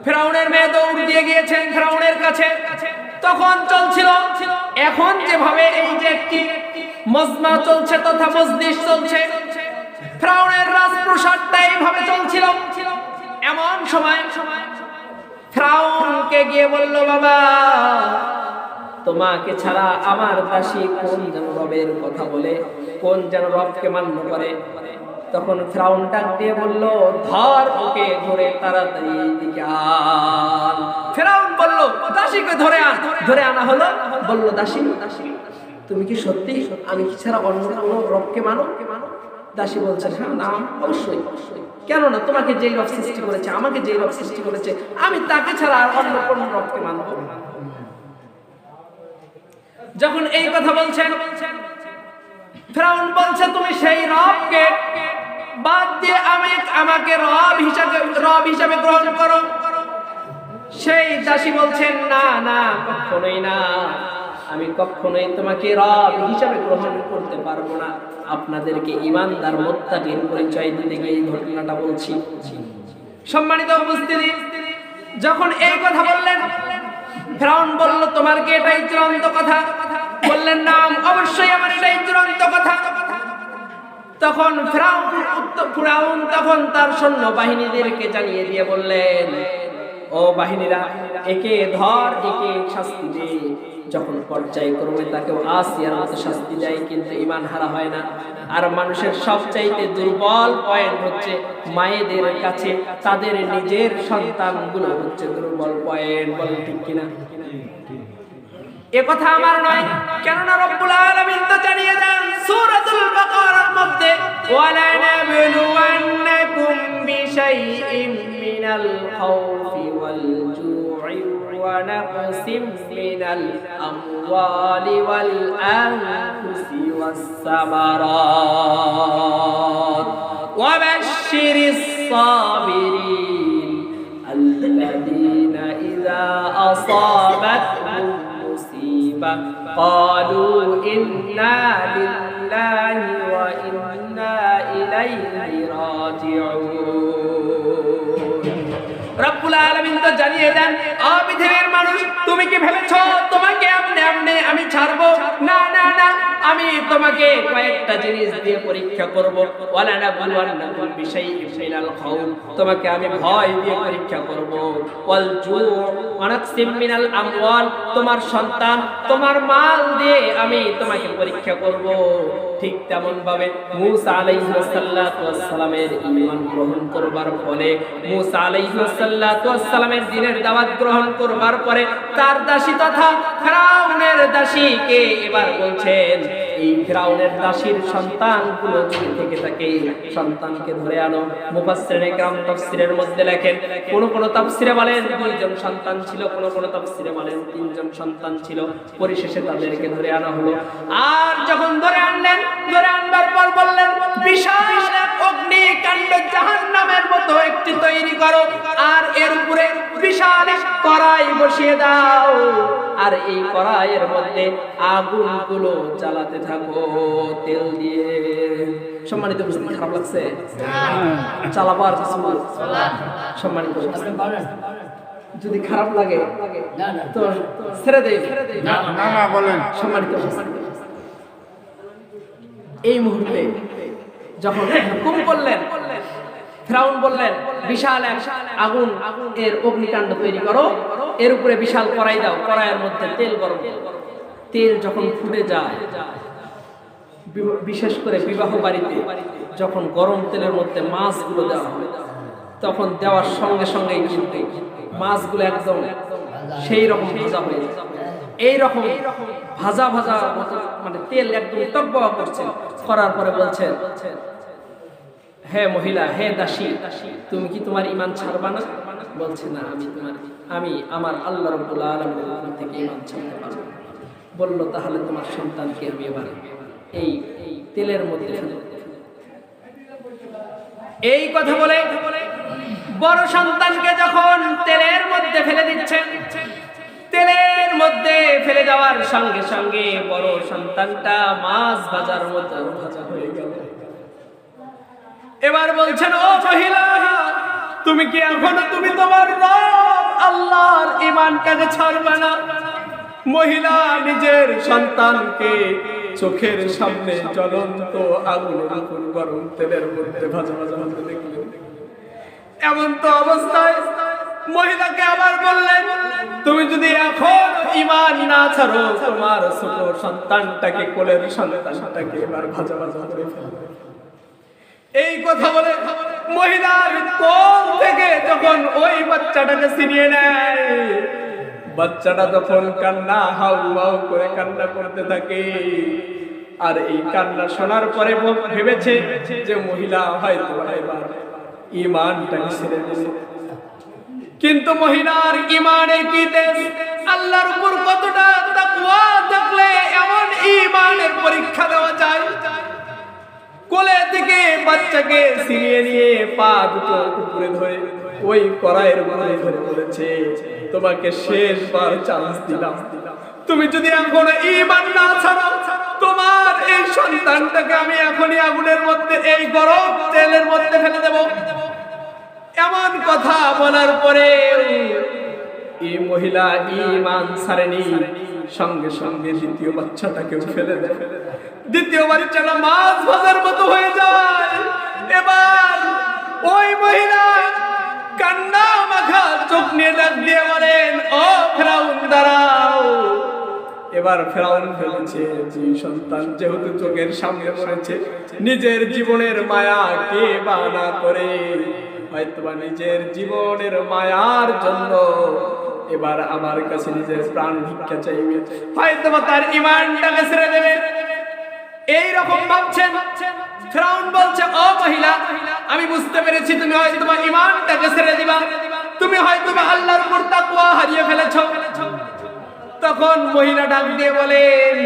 ফিরাউনের মেয়ে দৌড় দিয়ে গিয়েছেন ফিরাউনের কাছে। তখন চলছিল এখন যেভাবে এই যে একটি মজমা চলছে তথা মজলিস চলছে, ফিরাউনের রাজপ্রাসাদটা এইভাবে চলছিল। এমন সময় ফিরাউনকে গিয়ে বলল, বাবা, তোমাকে ছাড়া আমার দাসী কোন যেন রবের কথা বলে, কোন যেন রবকে মান্য করে। তখন ফিরাউন ডাক দিয়ে বলল, ধর ওকে, ধরে তাড়াতাড়ি এদিকে আন। ফিরাউন বলল, দাসীকে ধরে আন। ধরে আনা হলো। বলল, দাসী, তুমি কি সত্যি আমি কি ছাড়া অন্য কোনো রবকে মানো? দাসী বলছে, হ্যাঁ, না, অবশ্যই। কেন না, তোমাকে যেই রব সৃষ্টি করেছে, আমাকে যেই রব সৃষ্টি করেছে, আমি তাকে ছাড়া আর অন্য কোন রবকে মানব? যখন এই কথা বলছেন, ফিরাউন বলছে, তুমি সেই রবকে বাদ দিয়ে আমাকে রব হিসাবে গ্রহণ করো। সেই দাসী বলছেন, না না, কখনোই না, আমি কখনোই তোমাকে রব হিসাবে গ্রহণ করতে পারবো না। আপনাদেরকে ঈমানদার মুত্তাকির পরিচয় দিতে গিয়ে এই ঘটনাটা বলছি। সম্মানিত উপস্থিতি, যখন এই কথা বললেন, ফিরাউন বলল, তোমার কি এটাই চূড়ান্ত কথা? বললেন, না, অবশ্যই আমার এটাই চূড়ান্ত কথা। তখন ফিরাউন তখন তার সৈন্য বাহিনীদেরকে জানিয়ে দিয়ে বললেন, ও বাহিনীরা, একে ধর, একে শাস্তি দে, যখন পর্যায়ক্রমে তাকেও আসিয়ার মতো শাস্তি দেয়, কিন্তু ঈমান হারা হয় না। আর মানুষের সবচাইতে দুর্বল পয়েন্ট হচ্ছে মায়েদের কাছে তাদের নিজের সন্তানগুলো হচ্ছে দুর্বল পয়েন্ট। বলেন ঠিক কিনা? এ কথা আমার নয়, কেননা রব্বুল আলামিন তো জানিয়ে দেন সূরাতুল বাকারার মধ্যে, ওয়ালা নাবলুওয়ান্নাকুম বিশাইইম মিনাল খাউফি ওয়াল জু'i ওয়া নাকসিম মিনাল আমওয়ালি ওয়াল আনফুসি ওয়াস সামারাত ওয়া বাশশিরিস সাবিরিন আল্লাযীনা ইযা আসাবাতহুম قالوا إنا لله وإنا إليه راجعون। রব্বুল আলামিন তো জানিয়ে দেন, ও পৃথিবীর মানুষ, তুমি কি ভেবেছো তোমাকে আমনে আমি ছাড়বো? না না না, আমি তোমাকে কয়েকটা জিনিস দিয়ে পরীক্ষা করব। ওয়ালা নাবলুওয়ান্নাকুম বিশাইইম মিনাল খাউফ, তোমাকে আমি ভয় দিয়ে পরীক্ষা করব। ওয়াল জু' ওয়া নাকসিম মিনাল আমওয়াল, তোমার সন্তান তোমার মাল দিয়ে আমি তোমাকে পরীক্ষা করব। ঠিক তেমন ভাবে মূসা আলাইহিস সালাতু ওয়াস সালামের ঈমান গ্রহণ করবার ফলে, মূসা আলাইহিস সালাতু ওয়াস সালামের দ্বীনের দাওয়াত গ্রহণ করবার পরে তার দাসী তথা ফিরাউনের দাসীকে এবার বলছেন, এই ফিরাউনের দাসীর সন্তানগুলো যদি থেকে থাকে সন্তানকে ধরে আনো। মুফাসসিরিনে কিরাম তাফসীরের মধ্যে লেখেন, কোন কোন তাফসীরে বলেন 2 জন সন্তান ছিল, কোন কোন তাফসীরে বলেন 3 জন সন্তান ছিল। পরিশেষে তাদেরকে ধরে আনা হলো। আর যখন ধরে আনলেন, ধরে আনবার পর বললেন, বিশাল এক অগ্নিকাণ্ড জাহান্নামের মতো একটি তৈরি করো, আর এর উপরে বিশাল এক কড়াই বসিয়ে দাও, আর এই কড়াইয়ের মধ্যে আগুনগুলো জ্বালাতে থাকো তেল দিয়ে। সম্মানিত উপস্থিতি, খারাপ লাগছে? চালাবার সম্মানিত যদি খারাপ লাগে তো ছেড়ে দেই। সম্মানিত এই মুহূর্তে যখন হুকুম করলেন, ফিরাউন বললেন বিশাল এক আগুন এর অগ্নিকাণ্ড তৈরি করো, এর উপরে বিশাল কড়াই দাও, কড়াইয়ের মধ্যে তেল গরম। তেল যখন ফুটে যায়, বিশেষ করে বিবাহ বাড়িতে যখন গরম তেলের মধ্যে মাছগুলো দেওয়া হয়, তখন দেওয়ার সঙ্গে সঙ্গেই কিন্তু মাছগুলো একদম সেই রকম ভাজা হয়ে যায়। এইরকম ভাজা ভাজা মানে তেল একদম টকবক করছে। করার পরে বলছেন, হে মহিলা, হে দাসী, তুমি কি তোমার ঈমান ছাড়বা না? বলছে না, আমি আমার আল্লাহ রাব্বুল আলামিনের পক্ষ থেকে ঈমান ছাড়তে পারব না। বলল, তাহলে তোমার সন্তানকে আমি এবার এই তেলের মধ্যে ফেলে দেব। এই কথা বলে বড় সন্তানকে যখন তেলের মধ্যে ফেলে দিচ্ছেন, তেলের মধ্যে ফেলে দেওয়ার সঙ্গে সঙ্গে বড় সন্তানটা মাছ ভাজার মতো ভাজা হয়ে গেল। এবার বলছেন, ও মহিলা, তুমি কি এখনো তুমি তোমার রব আল্লাহর ঈমানটাকে ছাড়বে না? মহিলা নিজের সন্তানকে চোখের সামনে জ্বলন্ত আগুনের উপর গরম তেলের মধ্যে ভাজা ভাজা হতে দেখলেন। এমন তো অবস্থায় মহিলাকে আবার বললেন, তুমি যদি এখন ঈমান না ছাড়ো, তোমার ছোট সন্তানটাকে, কোলের সন্তানটাকে এবার ভাজা ভাজা করে ফেলবে। এই কথা বলে মহিলার কোল থেকে যখন ওই বাচ্চাটাকে ছিনিয়ে নেয়, বাচ্চাটা তখন কান্না হাউ হাউ করে কান্না করতে থাকে। আর এই কান্না শোনার পরে ভেবেছে যে মহিলা হয়তো এবার ঈমানটাকে ছেড়ে দিয়েছে। কিন্তু মহিলার ঈমানের কি তেজ, আল্লাহর উপর কতটা তাকওয়া থাকলে এমন ঈমানের পরীক্ষা দেওয়া যায়। কোলে থেকে বাচ্চাকে ছিনিয়ে নিয়ে পা দুটো উপরে ধরে ওই কড়াইয়ের মধ্যে ধরে বলেছে, তোমাকে শেষবার চান্স দিলাম, তুমি যদি এখন ঈমান না ছাড়ো, তোমার এই সন্তানটাকে আমি এখনই আগুনের মধ্যে, এই গরম তেলের মধ্যে ফেলে দেব। এমন কথা বলার পরে এই মহিলা ঈমান ছাড়েনি, সঙ্গে সঙ্গে দ্বিতীয় বাচ্চাটাকে ফেলে দেয়। দ্বিতীয় বাচ্চাটা মাছ ভাজার মতো হয়ে যায়। এবার ওই মহিলা কান্না মাখা চোখ নিয়ে ডাক দিয়ে বলেন, ও ফিরাউন দাঁড়াও, এবার ফেরাউন ফেলেছে দুই সন্তান, যেহেতু চোখের সামনে পড়েছে, নিজের জীবনের মায়া কে বানা করে, হয়তোবা নিজের জীবনের মায়ার জন্য এবার আমার কাছে নিজের প্রাণ ভিক্ষা চাইবে, হয়তোবা তার ঈমানটাকে ছেড়ে দেবে। এই রকম ভাবছেন। ফেরাউন বলছে, ও মহিলা, আমি বুঝতে পেরেছি তুমি হয়তোবা ঈমানটাকে ছেড়ে দিবা, তুমি হয়তোবা আল্লাহর উপর তাকওয়া হারিয়ে ফেলেছো। তখন মহিলা ডাক দিয়ে বলেন,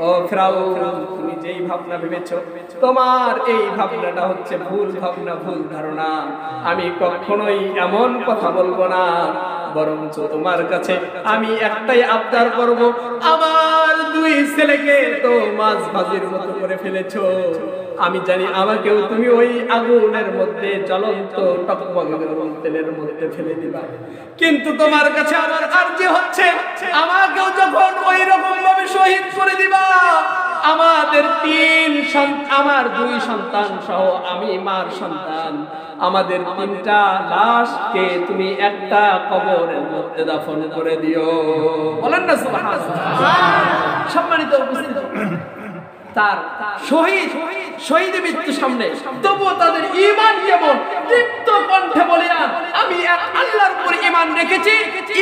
ও ফেরাউন, তুমি যেই ভাবনা ভেবেছো, তোমার এই ভাবনাটা হচ্ছে ভুল ভাবনা, ভুল ধারণা। আমি কখনোই এমন কথা বলবো না, বরঞ্চ তোমার কাছে আমি একটাই আবদার করব, আমার দুই ছেলেকে তো মাছ ভাজির মতো করে ফেলেছো, আমি জানি আমাকেও তুমি ওই আগুনের মধ্যে, জ্বলন্ত টকবগে গরম তেলের মধ্যে ফেলে দিবা, কিন্তু তোমার কাছে আমার আরজি হচ্ছে, আমাকেও যখন ওই রকম ভাবে শহীদ করে দিবা, আমার দুই সন্তান সহ আমি মার সন্তান, আমাদের তিনটা লাশকে তুমি একটা কবরের মধ্যে দাফন করে দিও। বলেন না সুবহানাল্লাহ। সম্মানিত উপস্থিতি, তার শহীদ মৃত্যু সামনে তবুও তাদের ঈমান কেমন তৃপ্ত কণ্ঠে বলিয়া, আমি এক আল্লাহর উপর ঈমান রেখেছি,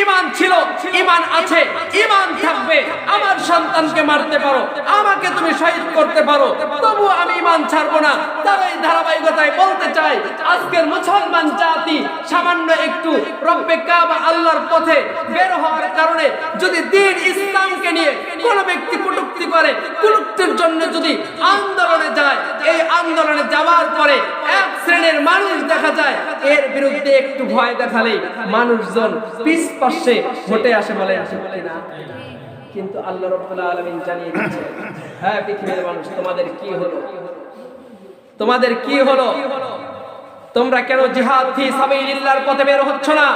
ঈমান ছিল, ঈমান আছে, ঈমান থাকবে, আমার সন্তানকে মারতে পারো, আমাকে তুমি শহীদ করতে পারো, তবু আমি ঈমান ছাড়বো না। তার এই ধারাবাহিকতায় বলতে চাই, আজকের মুসলমান জাতি সামান্য একটু রব্বে কাবা আল্লাহর পথে বের হওয়ার কারণে যদি দ্বীন ইসলামকে নিয়ে কোনো ব্যক্তি কটূক্তি করে, কটূক্তির জন্য যদি আন্দোলনে যায়, এই আন্দোলনে যাওয়ার পরে এক শ্রেণীর মানুষ দেখা যায় এর বিরুদ্ধে একটু ভয় দেখালেই মানুষজন পিছ পাশে হটে আসে, বলে না। কিন্তু আল্লাহ রাব্বুল আলামিন জানিয়ে দিয়েছেন, হ্যাঁ পৃথিবীর মানুষ, তোমাদের কি হলো, তোমাদের কি হলো, তোমরা কেন জিহাদ ফি সাবিলিল্লাহর পথে বের হচ্ছ না?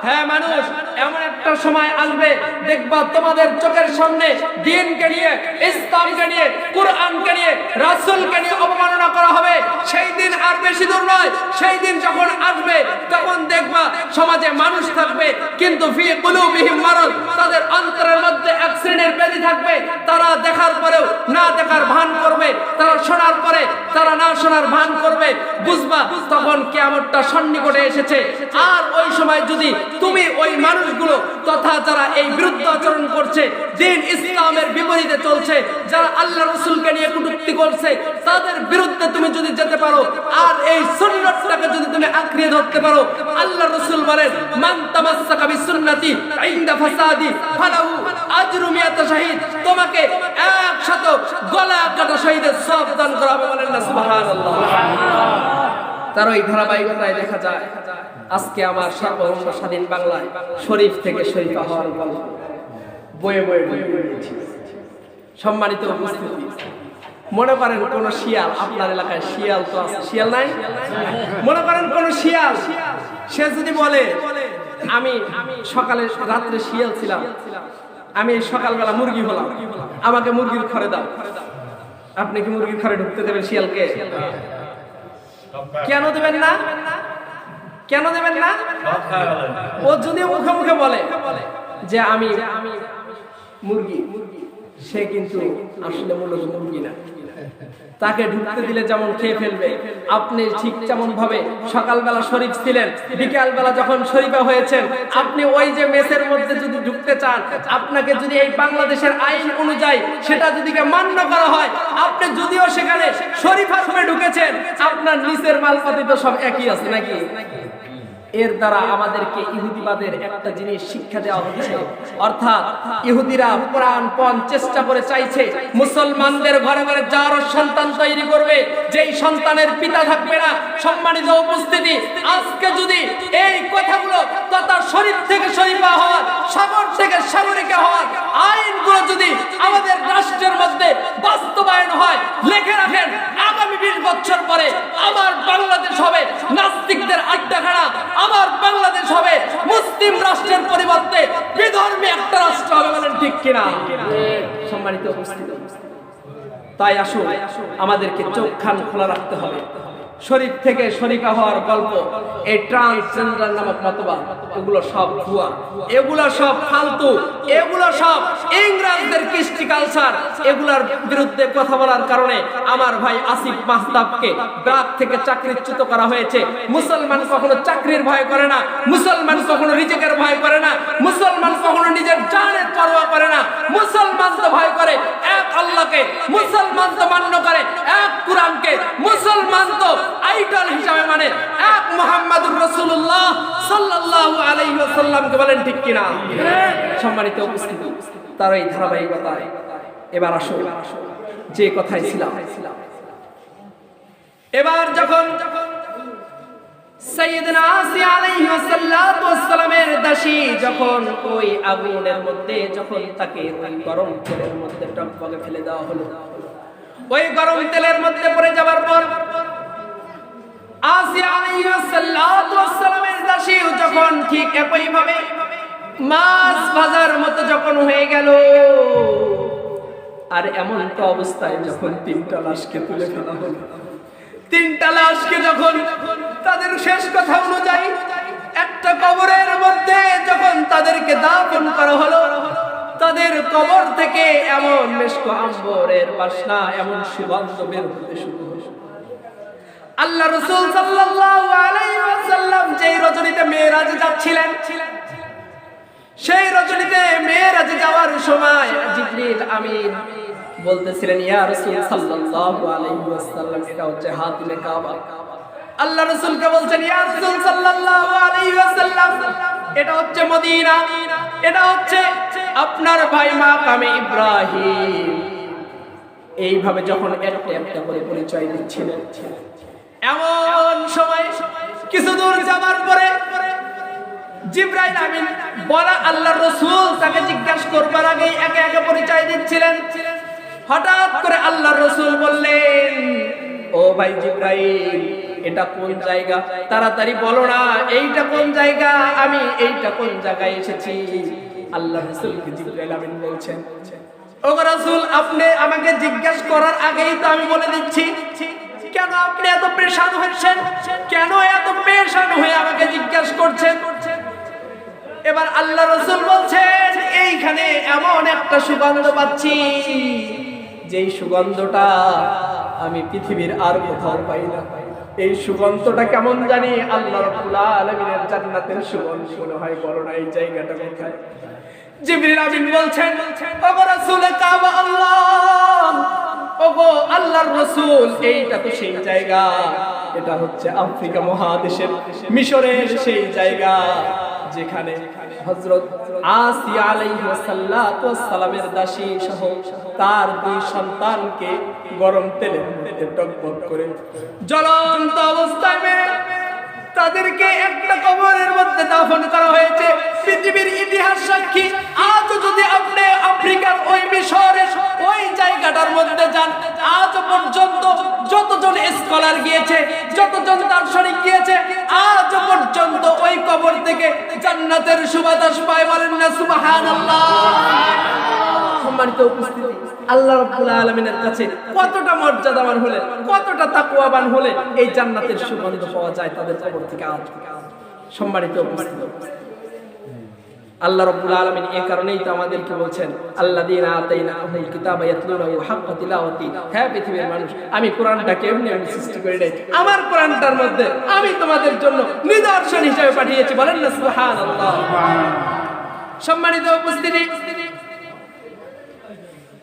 হ্যাঁ মানুষ, এমন একটা সময় আসবে দেখবা তোমাদের চোখের সামনে দ্বীনকে নিয়ে, ইসলামকে নিয়ে, কুরআনকে নিয়ে, রাসূলকে নিয়ে অবমাননা করা হবে। সেই দিন আর বেশি দূর নয়, সেই দিন যখন আসবে তখন দেখবা সমাজে মানুষ থাকবে, কিন্তু ফি কুলুবিহিম মারাদ, তাদের অন্তরের মধ্যে এক শ্রেণীর ব্যাধি থাকবে, তারা দেখার পরেও না দেখার ভান করবে, তারা শোনার পরে তারা না শোনার ভান করবে। বুঝবা তখন কিয়ামতটা সন্নিকটে এসেছে। আর ওই সময় যদি তুমি ওই মানুষগুলো তথা যারা এই বিরুদ্ধ আচরণ করছে, দ্বীন ইসলামের বিপরীতে চলছে, যারা আল্লাহ রাসূলকে নিয়ে কটূক্তি করছে, তাদের বিরুদ্ধে তুমি যদি যেতে পারো আর এই সুন্নাতটাকে যদি তুমি আঁকড়িয়ে ধরতে পারো, আল্লাহ রাসূল বলেন, মান তামাসসাকা বিসুন্নতি ইনদা ফাসাদি ফালাহু আজরু মিয়াত শাহীদ, তোমাকে 100 গলা কাটা শহীদের সওয়াব দান করা হবে। বলেন না সুবহানাল্লাহ। তার ওই ধারাবাহিকতায় দেখা যায় আজকে আমার সার্বভৌম স্বাধীন বাংলায় শরীফ থেকে শরীফা হওয়ার গল্প বয়ে বয়ে দিয়েছি। সম্মানিত উপস্থিতি, মনে করেন কোন শিয়াল, আপনার এলাকায় শিয়াল তো আছে, শিয়াল নাই? মনে করেন কোন শিয়াল, সে যদি বলে আমি সকালে রাত্রে শিয়াল ছিলাম, আমি সকালবেলা মুরগি হলাম, আমাকে মুরগির ঘরে দাও, আপনি কি মুরগির ঘরে ঢুকতে দেবেন শিয়ালকে? কেন দেবেন না? কেন দেবেন না? ও যদি মুখে মুখে বলে যে আমি মুরগি, সে কিন্তু আসলে মূলত মুরগি না। তাকে ঢুকতে দিলে যেমন খেয়ে ফেলবে, আপনি ঠিক তেমন ভাবে সকালবেলা শরীফ ছিলেন, বিকালবেলা যখন শরীফা হয়েছেন, আপনি ওই যে মেসের মধ্যে যদি ঢুকতে চান, আপনাকে যদি এই বাংলাদেশের আইন অনুযায়ী সেটা যদি মান্য করা হয়, আপনি যদিও সেখানে শরীফা হিসেবে ঢুকেছেন, আপনার নিচের মালপাতি তো সব একই আছে নাকি? এর দ্বারা আমাদেরকে ইহুদিবাদের একটা জিনিস শিক্ষা দেওয়া হচ্ছে, অর্থাৎ ইহুদিরা প্রাণপণ চেষ্টা করে চাইছে মুসলমানদের ঘরে ঘরে জারজ সন্তান তৈরি করবে, যেই সন্তানের পিতা থাকবে না। সম্মানিত উপস্থিতি, আজকে যদি এই কথাগুলো তথা শরীফ থেকে শরীফা হওয়ার, সাগর থেকে সাগরিকা হওয়ার আইনগুলো যদি আমাদের রাষ্ট্রের মধ্যে বাস্তবায়ন হয়, লিখে রাখেন আগামী 20 বছর পরে আমার বাংলাদেশ হবে নাস্তিকদের আড্ডাখানা, আমার বাংলাদেশ হবে মুসলিম রাষ্ট্রের পরিবর্তে বিধর্মী একটা রাষ্ট্র হবে। বলেন ঠিক কিনা? সম্মানিত উপস্থিতি, তাই আসুন আমাদেরকে চোখ কান খোলা রাখতে হবে। শরীফ থেকে শরিকা হওয়ার গল্প, এই ট্রান্সজেন্ডার নামক মতবাদ, এগুলো সব ভুয়া, এগুলো সব ফালতু, এগুলো সব ইংরেজদের কৃষ্টি কালচার। এগুলোর বিরুদ্ধে কথা বলার কারণে আমার ভাই আসিফ মাহতাবকে ব্রাক থেকে চাকরিচ্যুত করা হয়েছে। মুসলমান কখনো চাকরির ভয় করে না, মুসলমান কখনো রিজিকের ভয় করে না, মুসলমান কখনো নিজের জানের পরোয়া করে না। মুসলমান তো ভয় করে এক আল্লাহকে, মুসলমান তো মান্য করে এক কুরআনকে, মুসলমান তো আইডল হিসাবে মানে এক মুহাম্মাদুর রাসূলুল্লাহ সাল্লাল্লাহু আলাইহি ওয়াসাল্লামকে। বলেন ঠিক কিনা? সম্মানিত উপস্থিতি, তার এই ধারাবাহিকতায় এবার আসো যে কথাই ছিলাম। এবার যখন সাইয়েদনা আসিয়া আলাইহি ওয়াসাল্লামের দাসী যখন ওই আগুনের মধ্যে, যখন তাকে ওই গরম তেলের মধ্যে টকবগে ফেলে দেওয়া হলো, ওই গরম তেলের মধ্যে পড়ে যাবার পর আসিয়া আলাইহি ওয়াসাল্লামের দাসী যখন ঠিক একই ভাবে মাছ ভাজার মতো যখন হয়ে গেল, আর এমন তো অবস্থায় যখন তিনটা লাশকে তুলে ফেলা হলো, তিনটা লাশকে যখন তাদের শেষ কথা অনুযায়ী একটা কবরের মধ্যে যখন তাদেরকে দাফন করা হলো, তাদের কবর থেকে এমন মিশক আম্বরের বাসনা, এমন সুগন্ধ বের হতে শুরু হলো। আল্লাহ রাসূল সাল্লাল্লাহু আলাইহি ওয়াসাল্লাম যেই রজনীতে মেরাজে যাচ্ছিলেন, সেই রজনীতে মেরাজে যাওয়ার সময় জিবরিল আমিন বলতেছিলেন, ইয়া রাসূল সাল্লাল্লাহু আলাইহি ওয়াসাল্লাম, এটা হচ্ছে হাতিমে কাবা। আল্লাহ রাসূলকে বলছেন, ইয়া রাসূল সাল্লাল্লাহু আলাইহি ওয়াসাল্লাম, এটা হচ্ছে মদিনা, এটা হচ্ছে আপনার ভাই মাকামে ইব্রাহিম। এইভাবে যখন একটা একটা করে পরিচয় দিচ্ছিলেন, এমন সময় কিছু দূর যাবার পরে জিবরাইল আমিন বলা আল্লাহর রাসূল তাকে জিজ্ঞাসা করবার আগে একে একে পরিচয় দিচ্ছিলেন। হঠাৎ করে আল্লাহর রাসূল বললেন, ও ভাই জিবরাইল, এটা কোন জায়গা? তাড়াতাড়ি বলো না, এইটা কোন জায়গা, আমি এইটা কোন জায়গায় এসেছি। আল্লাহর রাসূলকে জিবরাইল আমিন বলছেন, ও রাসূল, আপনি আমাকে জিজ্ঞাসা করার আগেই তো আমি বলে দিচ্ছি, কেন আপনি এত পেরেশান হচ্ছেন? কেন এত পেরেশান হয়ে আমাকে জিজ্ঞাসা করছেন? এবার আল্লাহ রাসূল বলছেন, এইখানে এমন একটা সুগন্ধ পাচ্ছি, যেই সুগন্ধটা আমি পৃথিবীর আর কোথাও পাই না। এই সুগন্ধটা কেমন জানি আল্লাহ রাব্বুল আলামিনের জান্নাতের সুগন্ধ মনে হয়। বলো না এই জায়গাটা কোথায়? জিবরিল আমিন বলছেন, ওগো রাসূলে কাবা আল্লাহ, ওগো আল্লাহর রাসূল, এইটা তো সেই জায়গা, এটা হচ্ছে আফ্রিকা মহাদেশের মিশরের সেই জায়গা, যেখানে হযরত আসিয়া আলাইহিস সালামের দাসী সহ তার দুই সন্তানকে গরম তেলের মধ্যে টকবক করে জ্বলন্ত অবস্থায় মেরে তাদেরকে একটা কবরের মধ্যে দাফন করা হয়েছে। পৃথিবীর ইতিহাস সাক্ষী, আজ যদি আপনি আফ্রিকার ওই মিশরের ওই জায়গাটার মধ্যে যান, আজ পর্যন্ত যতজন স্কলার গিয়েছে, যতজন দার্শনিক গিয়েছে, আজ পর্যন্ত ওই কবর থেকে জান্নাতের সুবাতাস পায়। বলেন না সুবহানাল্লাহ। সম্মানিত উপস্থিতি, আল্লাহ রাব্বুল আলামিনের কাছে কতটা মর্যাদাবান হলে, কতটা তাকওয়াবান হলে এই জান্নাতের সুগন্ধ পাওয়া যায় তাদের কবর থেকে। আজ সম্মানিত উপস্থিতি, আল্লাহ রাব্বুল আলামিন এই কারণেই তো আমাদেরকে বলছেন, আল্লাযীনা আতাইনাহুল কিতাবা ইয়াতলুনাহু হাক্কা তিলাওয়াতি। হ্যাঁ পৃথিবীর মানুষ, আমি কোরআনটাকে এমনি সৃষ্টি করে নাই, আমার কোরআনটার মধ্যে আমি তোমাদের জন্য নিদর্শন হিসেবে পাঠিয়েছি। বলেন না সুবহানাল্লাহ। সম্মানিত উপস্থিতি,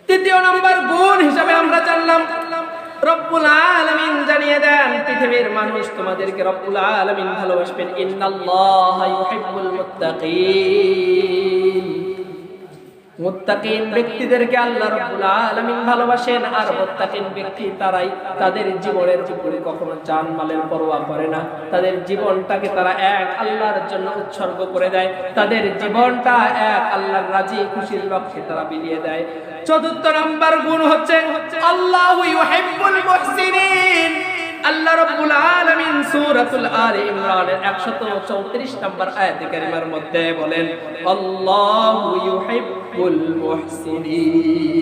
তৃতীয় নম্বর গুণ হিসাবে আমরা জানলাম, রব্বুল আলামিন জানিয়ে দেন পৃথিবীর মানুষ তোমাদেরকে রব্বুল আলামিন ভালোবাসবেন। ইন্নাল্লাহা ইউহিব্বুল মুত্তাকিন, মুত্তাকিন ব্যক্তিদেরকে আল্লাহ রাব্বুল আলামিন ভালোবাসেন। আর মুত্তাকিন ব্যক্তি তারাই তাদের জীবনের উপরে কখনো জানমালের পরোয়া করে না, তাদের জীবনটাকে তারা এক আল্লাহর জন্য উৎসর্গ করে দেয়, তাদের জীবনটা এক আল্লাহর রাজি খুশির লক্ষ্যে তারা বিলিয়ে দেয়। চতুর্থ নাম্বার গুণ হচ্ছে আল্লাহু ইউহিব্বুল মুহসিনিন। আল্লাহ রাব্বুল আলামিন সূরাতুল আলে ইমরানের 134 নম্বর আয়াতে কারিমার মধ্যে বলেন, আল্লাহু ইউহিব্বুল মুহসিনিন।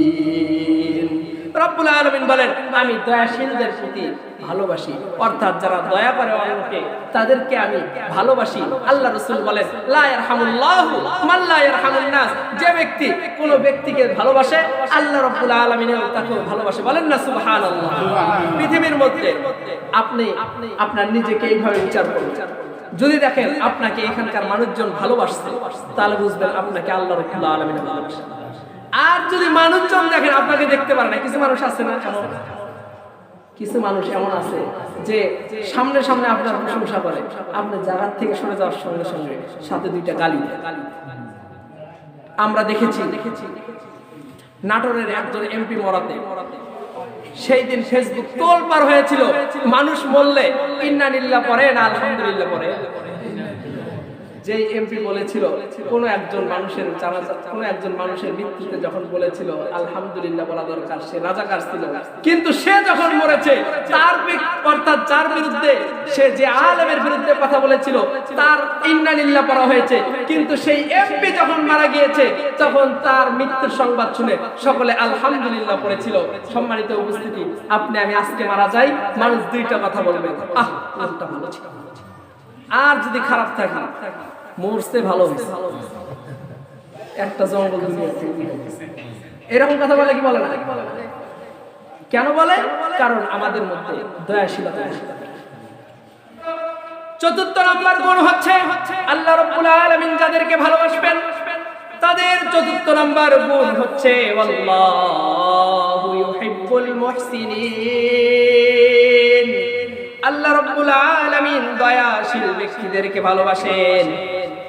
রব্বুল আলামিন বলেন আমি দয়াশীলদের প্রতি ভালোবাসি, অর্থাৎ যারা দয়া করে অন্যকে তাদেরকে আমি ভালোবাসি। আল্লাহ রাসূল বলেন লা ইয়ারহামুল্লাহু মান লা ইয়ারহামুন নাস, যে ব্যক্তি কোন ব্যক্তিকে ভালোবাসে আল্লাহ রাব্বুল আলামিনও তাকে ভালোবাসে। বলেন না সুবহানাল্লাহ। পৃথিবীর মধ্যে আপনি আপনার নিজেকে এইভাবে বিচার করুন, যদি দেখেন আপনাকে এখানকার মানুষজন ভালোবাসছে তাহলে বুঝবেন আপনাকে আল্লাহ রাব্বুল আলামিন ভালোবাসে। আর যদি মানুষজন দেখেন আপনাকে দেখতে পারে না, কিছু মানুষ আছে না, কিছু মানুষ এমন আছে যে সামনে সামনে আপনার প্রশংসা করে, আপনি জায়গার থেকে সরে যাওয়ার সঙ্গে সঙ্গে সাথে দুইটা গালি দেয়। আমরা দেখেছি নাটোরের একজন এমপি মরাতে সেই দিন ফেসবুক তোলপাড় হয়েছিল, মানুষ বললে ইন্না লিল্লাহ পড়ে না আলহামদুলিল্লাহ পড়ে। যে এমপি বলেছিল কোন একজন মানুষের জানাজা, কোন একজন মানুষের মৃত্যুতে যখন বলেছিল আলহামদুলিল্লাহ বলা দরকার, সে রাজাকার ছিল, কিন্তু সে যখন মরেছে তার অর্থাৎ যার বিরুদ্ধে সে যে আলেমের বিরুদ্ধে কথা বলেছিল তার ইন্না লিল্লাহ পড়া হয়েছে, কিন্তু সেই এমপি যখন মারা গিয়েছে তখন তার মৃত্যুর সংবাদ শুনে সকলে আলহামদুলিল্লাহ পড়েছিল। সম্মানিত উপস্থিতি, আপনি আমি আজকে মারা যাই, মানুষ দুইটা কথা বলবে, আহ মনটা ভালো ছিল। আর যদি খারাপ থাকে মরতে ভালো হয়েছে, একটা জঙ্গল এরকম কথা বলে কি বলে না? কেন বলে? কারণ আমাদের মধ্যে দয়াশীলতা। চতুর্থ নম্বর গুণ হচ্ছে আল্লাহ রাব্বুল আলামিন যাদেরকে ভালোবাসবেন তাদের চতুর্থ নম্বর গুণ হচ্ছে আল্লাহু ইউহিব্বুল মুহসিনিন। আল্লাহ রাব্বুল আলামিন দয়াশীল ব্যক্তিদেরকে ভালোবাসেন।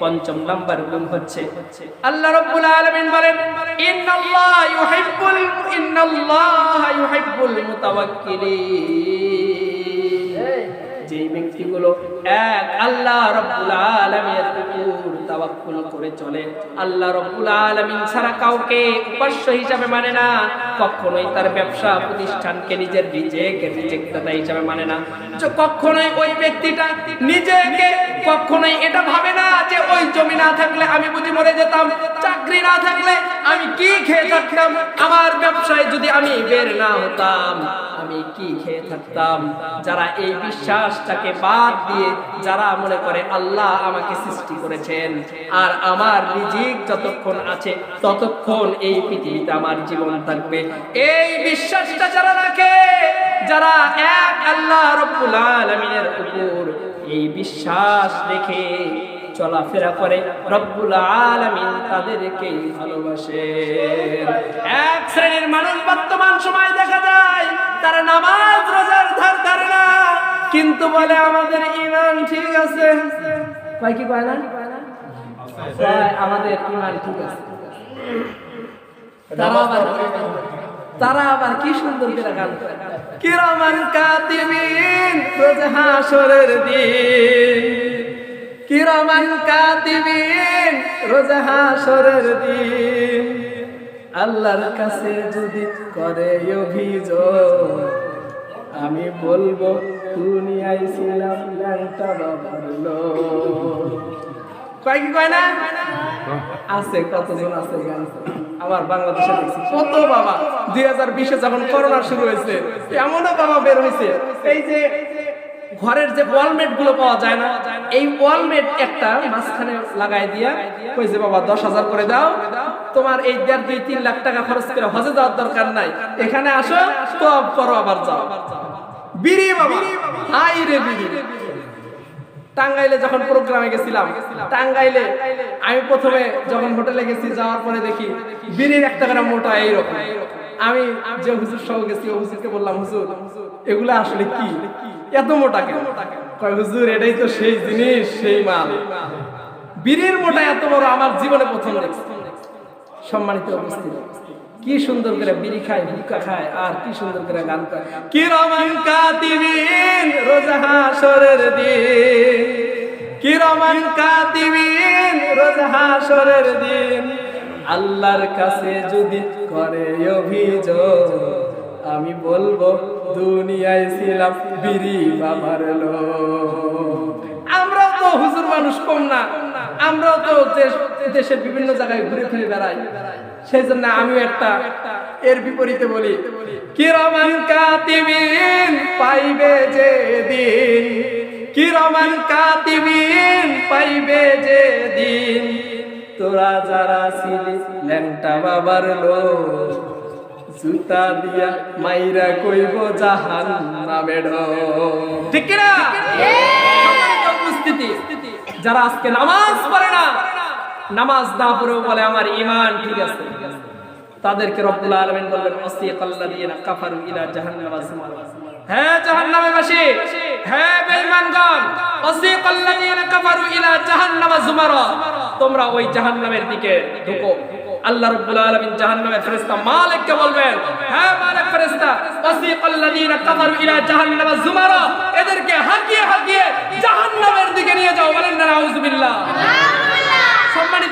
পঞ্চম নাম্বার গুণ হচ্ছে আল্লাহ রাব্বুল আলামিন বলেন ইন্নাল্লাহা ইউহিব্বুল মুতাওয়াক্কিলিন। যে ব্যক্তিগুলো এক আল্লাহ রাব্বুল আলামিনের উপর তাওয়াক্কুল করে চলে, আল্লাহ রাব্বুল আলামিন ছাড়া কাউকে উপাস্য হিসাবে মানে না, কখনোই তার ব্যবসা প্রতিষ্ঠানকে নিজের রিজিকদাতা হিসাবে মানে না, কখনোই ওই ব্যক্তিটা নিজেকে কখনোই এটা ভাবে না যে ওই জমি না থাকলে আমি বুঝি মরে যেতাম, চাকরি না থাকলে আমি কি খেয়ে থাকতাম, আমার ব্যবসায় যদি আমি বের না হতাম আমি কি খেয়ে থাকতাম। যারা এই বিশ্বাসটাকে বাদ দিয়ে যারা মনে করে আল্লাহ আমাকে সৃষ্টি করেছেন আর আমার রিজিক যতক্ষণ আছে ততক্ষণ এই পৃথিবীতে আমার জীবন থাকবে, এই বিশ্বাসটা যারা রাখে, যারা এক আল্লাহ রাব্বুল আলামিনের উপর এই বিশ্বাস রেখে চলাফেরা করে, রব্বুল আলামিন তাদেরকে ভালোবাসেন। এক শ্রেণীর মানুষ বর্তমান সময় দেখা যায় তারা নামাজ রোজার ধার ধারে না, কিন্তু বলে আমাদের ঈমান ঠিক আছে। কয় কি কয় না? আমাদের ঈমান ঠিক আছে। তারা আবার কি সুন্দর করে গান করে, কিরামান কাতিবিন রোজ হাসরের দিন, কিরামান কাতিবিন রোজ হাসরের দিন, আল্লাহর কাছে যদি করে অভিযোগ আমি বলবো দুনিয়ায় ছিলাম ল্যাংটা বাবার লোক। কয় কি কয় না? আছে কতজন আছে গান আমার বাংলাদেশে দেখছি কত বাবা। 2020-এ যখন করোনা শুরু হয়েছে এমনও বাবা বের হয়েছে, এই যে ঘরের যে ওয়ালমেট গুলো পাওয়া যায় না, এই ওয়ালমেট একটা মাঝখানে লাগাই দিয়া কইছে বাবা 10,000 করে দাও, তোমার এই 1.5-2-3 লাখ টাকা খরচ করে হজে যাওয়ার দরকার নাই, এখানে আসো তো করো আবার যাও। বিড়ি বাবা, হাই রে বিড়ি। টাঙ্গাইলে যখন প্রোগ্রামে গেছিলাম, টাঙ্গাইলে আমি প্রথমে যখন হোটেলে গেছি যাওয়ার পরে দেখি বিড়ির 1 টাকা মোটা এইরকম। আমি যে হুজুর সহ গেছি ও হুজুরকে বললাম হুজুর এগুলা আসলে কি এত মোটা কেন? কয় হুজুর এটাই তো সেই জিনিস, সেই মাল। বিড়ির মোটা এত বড় আমার জীবনে প্রথম দেখছি। সম্মানিত উপস্থিতি, কি সুন্দর করে বিড়ি খায়, হুক্কা খায়, আর কি সুন্দর করে গান গায়, কিরামান কাতিবিন রোজ হাসরের দিন, কিরামান কাতিবিন রোজ হাসরের দিন, আল্লাহর কাছে যদি করে অভিযোগ আমি বলবো দুনিয়ায় ছিলাম বিড়ি বাবার লোক। আমরা তো হুজুর মানুষ কম না, আমরাও তো দেশের বিভিন্ন জায়গায় ঘুরে ফিরে বেড়াই, সেই জন্য আমিও একটা এর বিপরীতে বলি, কিরামান কাতিবিন পাইবে যে দিন, কিরামান কাতিবিন পাইবে যে দিন, তোরা যারা ছিলি ল্যাংটা বাবার লোক, জুতা দিয়া মাইরা কইব জাহান্নামে ঢোক। ঠিক কি না? উপস্থিতি যারা আজকে নামাজ পড়ে না, নামাজ না পড়েও বলে আমার ঈমান ঠিক আছে, তাদেরকে রব্বুল আলামিন বললেন ওয়াসিকাল্লাযীনা কাফারু ইলা জাহান্নামা যুমারা। হ্যাঁ জাহান্নামেবাসী, হ্যাঁ বেঈমানগণ, ওয়াসিকাল্লাযীনা কাফারু ইলা জাহান্নামা যুমারা, তোমরা ওই জাহান্নামের দিকে ঢুকো। আল্লাহ রাব্বুল আলামিন জাহান্নামের ফেরেশতা মালিককে বলবেন, হ্যাঁ মালিক ফেরেশতা, ওয়াসিকাল্লাযীনা কাফারু ইলা জাহান্নামা যুমারা, এদেরকে হাঁকিয়ে হাঁকিয়ে জাহান্নামের দিকে নিয়ে যাও। বলেন না নাউযুবিল্লাহ। সম্মানিত